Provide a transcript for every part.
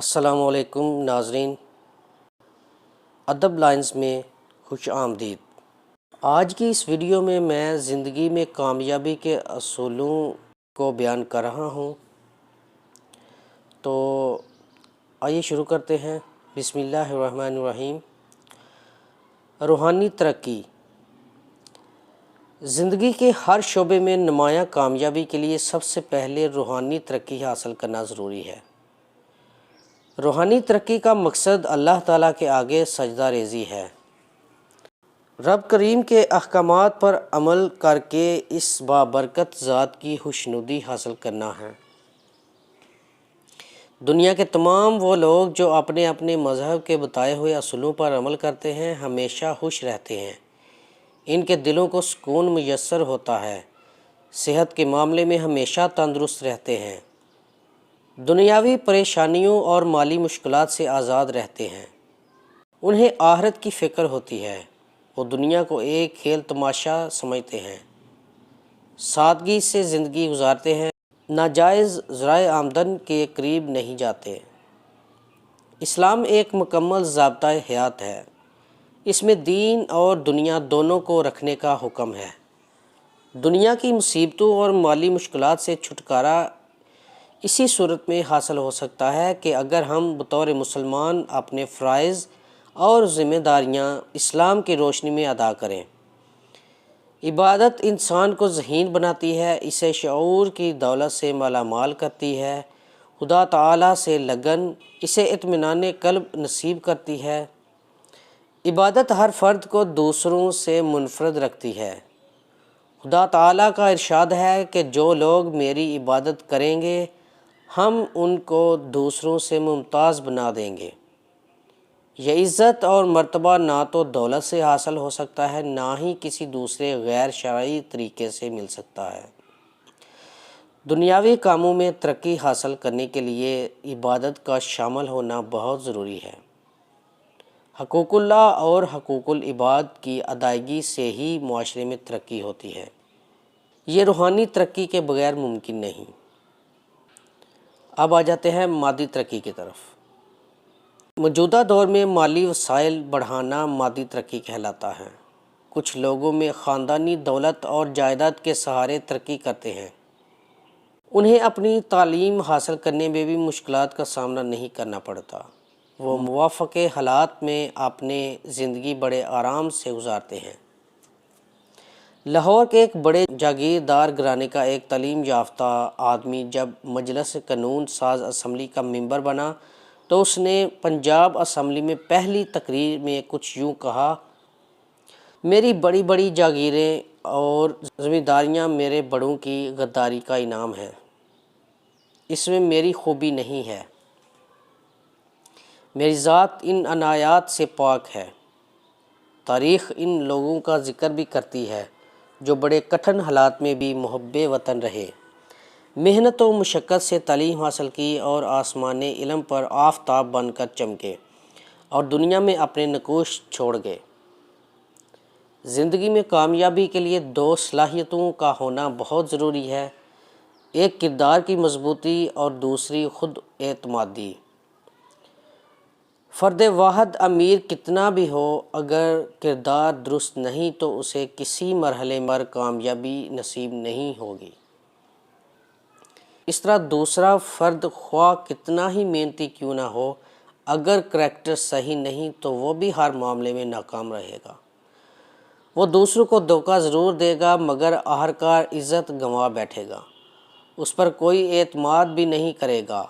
السلام علیکم ناظرین، ادب لائنز میں خوش آمدید۔ آج کی اس ویڈیو میں زندگی میں کامیابی کے اصولوں کو بیان کر رہا ہوں، تو آئیے شروع کرتے ہیں۔ بسم اللہ الرحمن الرحیم۔ روحانی ترقی۔ زندگی کے ہر شعبے میں نمایاں کامیابی کے لیے سب سے پہلے روحانی ترقی حاصل کرنا ضروری ہے۔ روحانی ترقی کا مقصد اللہ تعالیٰ کے آگے سجدہ ریزی ہے، رب کریم کے احکامات پر عمل کر کے اس بابرکت ذات کی خوشنودی حاصل کرنا ہے۔ دنیا کے تمام وہ لوگ جو اپنے اپنے مذہب کے بتائے ہوئے اصولوں پر عمل کرتے ہیں ہمیشہ خوش رہتے ہیں، ان کے دلوں کو سکون میسر ہوتا ہے، صحت کے معاملے میں ہمیشہ تندرست رہتے ہیں، دنیاوی پریشانیوں اور مالی مشکلات سے آزاد رہتے ہیں، انہیں آخرت کی فکر ہوتی ہے، وہ دنیا کو ایک کھیل تماشا سمجھتے ہیں، سادگی سے زندگی گزارتے ہیں، ناجائز ذرائع آمدن کے قریب نہیں جاتے۔ اسلام ایک مکمل ضابطۂ حیات ہے، اس میں دین اور دنیا دونوں کو رکھنے کا حکم ہے۔ دنیا کی مصیبتوں اور مالی مشکلات سے چھٹکارا اسی صورت میں حاصل ہو سکتا ہے کہ اگر ہم بطور مسلمان اپنے فرائض اور ذمہ داریاں اسلام کی روشنی میں ادا کریں۔ عبادت انسان کو ذہین بناتی ہے، اسے شعور کی دولت سے مالا مال کرتی ہے، خدا تعالیٰ سے لگن اسے اطمینان قلب نصیب کرتی ہے۔ عبادت ہر فرد کو دوسروں سے منفرد رکھتی ہے۔ خدا تعالیٰ کا ارشاد ہے کہ جو لوگ میری عبادت کریں گے ہم ان کو دوسروں سے ممتاز بنا دیں گے۔ یہ عزت اور مرتبہ نہ تو دولت سے حاصل ہو سکتا ہے، نہ ہی کسی دوسرے غیر شرعی طریقے سے مل سکتا ہے۔ دنیاوی کاموں میں ترقی حاصل کرنے کے لیے عبادت کا شامل ہونا بہت ضروری ہے۔ حقوق اللہ اور حقوق العباد کی ادائیگی سے ہی معاشرے میں ترقی ہوتی ہے، یہ روحانی ترقی کے بغیر ممکن نہیں۔ اب آ جاتے ہیں مادی ترقی کی طرف۔ موجودہ دور میں مالی وسائل بڑھانا مادی ترقی کہلاتا ہے۔ کچھ لوگوں میں خاندانی دولت اور جائیداد کے سہارے ترقی کرتے ہیں، انہیں اپنی تعلیم حاصل کرنے میں بھی مشکلات کا سامنا نہیں کرنا پڑتا، وہ موافق حالات میں اپنے زندگی بڑے آرام سے گزارتے ہیں۔ لاہور کے ایک بڑے جاگیردار گھرانے کا ایک تعلیم یافتہ آدمی جب مجلس قانون ساز اسمبلی کا ممبر بنا تو اس نے پنجاب اسمبلی میں پہلی تقریر میں کچھ یوں کہا: میری بڑی بڑی جاگیریں اور ذمہ داریاں میرے بڑوں کی غداری کا انعام ہے، اس میں میری خوبی نہیں ہے، میری ذات ان عنایات سے پاک ہے۔ تاریخ ان لوگوں کا ذکر بھی کرتی ہے جو بڑے کٹھن حالات میں بھی محب وطن رہے، محنت و مشقت سے تعلیم حاصل کی اور آسمان علم پر آفتاب بن کر چمکے اور دنیا میں اپنے نقوش چھوڑ گئے۔ زندگی میں کامیابی کے لیے دو صلاحیتوں کا ہونا بہت ضروری ہے، ایک کردار کی مضبوطی اور دوسری خود اعتمادی۔ فرد واحد امیر کتنا بھی ہو، اگر کردار درست نہیں تو اسے کسی مرحلے پر کامیابی نصیب نہیں ہوگی۔ اس طرح دوسرا فرد خواہ کتنا ہی محنتی کیوں نہ ہو، اگر کریکٹر صحیح نہیں تو وہ بھی ہر معاملے میں ناکام رہے گا۔ وہ دوسروں کو دھوکہ ضرور دے گا مگر آخرکار عزت گنوا بیٹھے گا، اس پر کوئی اعتماد بھی نہیں کرے گا۔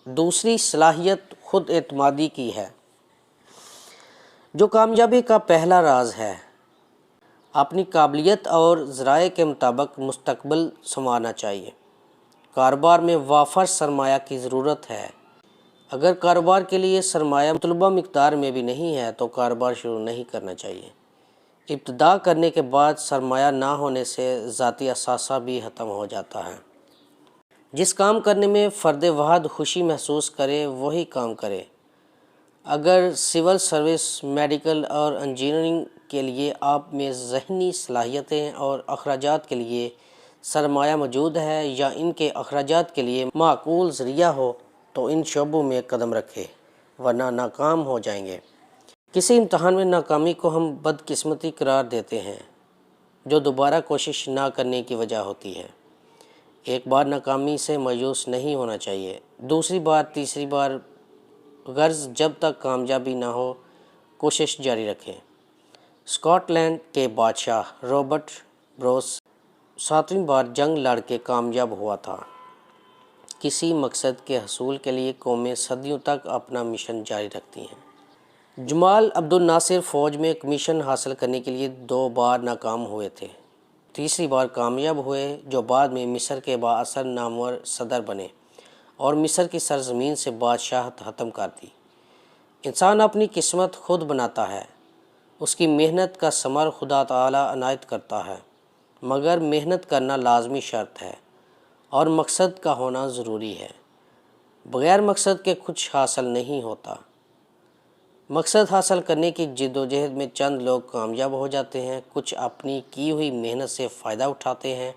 دوسری صلاحیت خود اعتمادی کی ہے، جو کامیابی کا پہلا راز ہے۔ اپنی قابلیت اور ذرائع کے مطابق مستقبل سنوارنا چاہیے۔ کاروبار میں وافر سرمایہ کی ضرورت ہے، اگر کاروبار کے لیے سرمایہ مطلوبہ مقدار میں بھی نہیں ہے تو کاروبار شروع نہیں کرنا چاہیے۔ ابتدا کرنے کے بعد سرمایہ نہ ہونے سے ذاتی اثاثہ بھی ختم ہو جاتا ہے۔ جس کام کرنے میں فرد واحد خوشی محسوس کرے وہی کام کرے۔ اگر سول سروس، میڈیکل اور انجینئرنگ کے لیے آپ میں ذہنی صلاحیتیں اور اخراجات کے لیے سرمایہ موجود ہے یا ان کے اخراجات کے لیے معقول ذریعہ ہو تو ان شعبوں میں قدم رکھے ورنہ ناکام ہو جائیں گے۔ کسی امتحان میں ناکامی کو ہم بدقسمتی قرار دیتے ہیں جو دوبارہ کوشش نہ کرنے کی وجہ ہوتی ہے۔ ایک بار ناکامی سے مایوس نہیں ہونا چاہیے، دوسری بار، تیسری بار، غرض جب تک کامیابی نہ ہو کوشش جاری رکھیں۔ اسکاٹ لینڈ کے بادشاہ رابرٹ بروس 7ویں بار جنگ لڑ کے کامیاب ہوا تھا۔ کسی مقصد کے حصول کے لیے قومیں صدیوں تک اپنا مشن جاری رکھتی ہیں۔ جمال عبد الناصر فوج میں کمیشن حاصل کرنے کے لیے 2 بار ناکام ہوئے تھے، تیسری بار کامیاب ہوئے، جو بعد میں مصر کے بااثر نامور صدر بنے اور مصر کی سرزمین سے بادشاہت ختم کر دی۔ انسان اپنی قسمت خود بناتا ہے، اس کی محنت کا ثمر خدا تعالی عنایت کرتا ہے، مگر محنت کرنا لازمی شرط ہے اور مقصد کا ہونا ضروری ہے۔ بغیر مقصد کے کچھ حاصل نہیں ہوتا۔ مقصد حاصل کرنے کی جد و جہد میں چند لوگ کامیاب ہو جاتے ہیں، کچھ اپنی کی ہوئی محنت سے فائدہ اٹھاتے ہیں،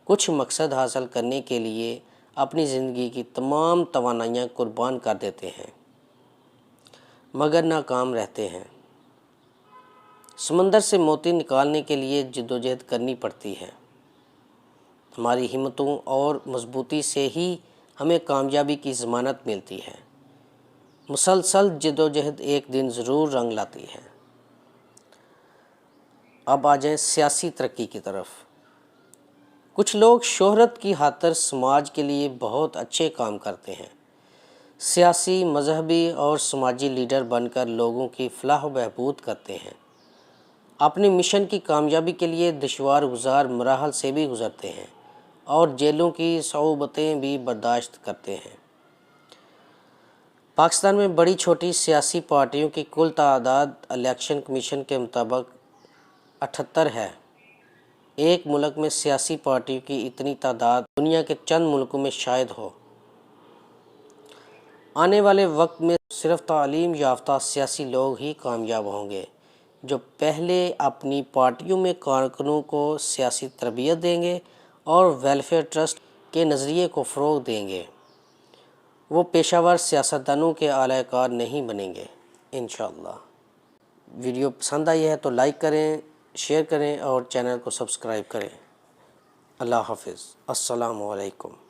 کچھ مقصد حاصل کرنے کے لیے اپنی زندگی کی تمام توانائیاں قربان کر دیتے ہیں مگر ناکام رہتے ہیں۔ سمندر سے موتی نکالنے کے لیے جد و جہد کرنی پڑتی ہے۔ ہماری ہمتوں اور مضبوطی سے ہی ہمیں کامیابی کی ضمانت ملتی ہے۔ مسلسل جد و جہد ایک دن ضرور رنگ لاتی ہے۔ اب آ جائیں سیاسی ترقی کی طرف۔ کچھ لوگ شہرت کی خاطر سماج کے لیے بہت اچھے کام کرتے ہیں، سیاسی، مذہبی اور سماجی لیڈر بن کر لوگوں کی فلاح و بہبود کرتے ہیں، اپنے مشن کی کامیابی کے لیے دشوار گزار مراحل سے بھی گزرتے ہیں اور جیلوں کی صعوبتیں بھی برداشت کرتے ہیں۔ پاکستان میں بڑی چھوٹی سیاسی پارٹیوں کی کل تعداد الیکشن کمیشن کے مطابق 78 ہے۔ ایک ملک میں سیاسی پارٹیوں کی اتنی تعداد دنیا کے چند ملکوں میں شاید ہو۔ آنے والے وقت میں صرف تعلیم یافتہ سیاسی لوگ ہی کامیاب ہوں گے جو پہلے اپنی پارٹیوں میں کارکنوں کو سیاسی تربیت دیں گے اور ویلفیئر ٹرسٹ کے نظریے کو فروغ دیں گے۔ وہ پیشہ ور سیاستدانوں کے اعلی کار نہیں بنیں گے انشاءاللہ۔ ویڈیو پسند آئی ہے تو لائک کریں، شیئر کریں اور چینل کو سبسکرائب کریں۔ اللہ حافظ۔ السلام علیکم۔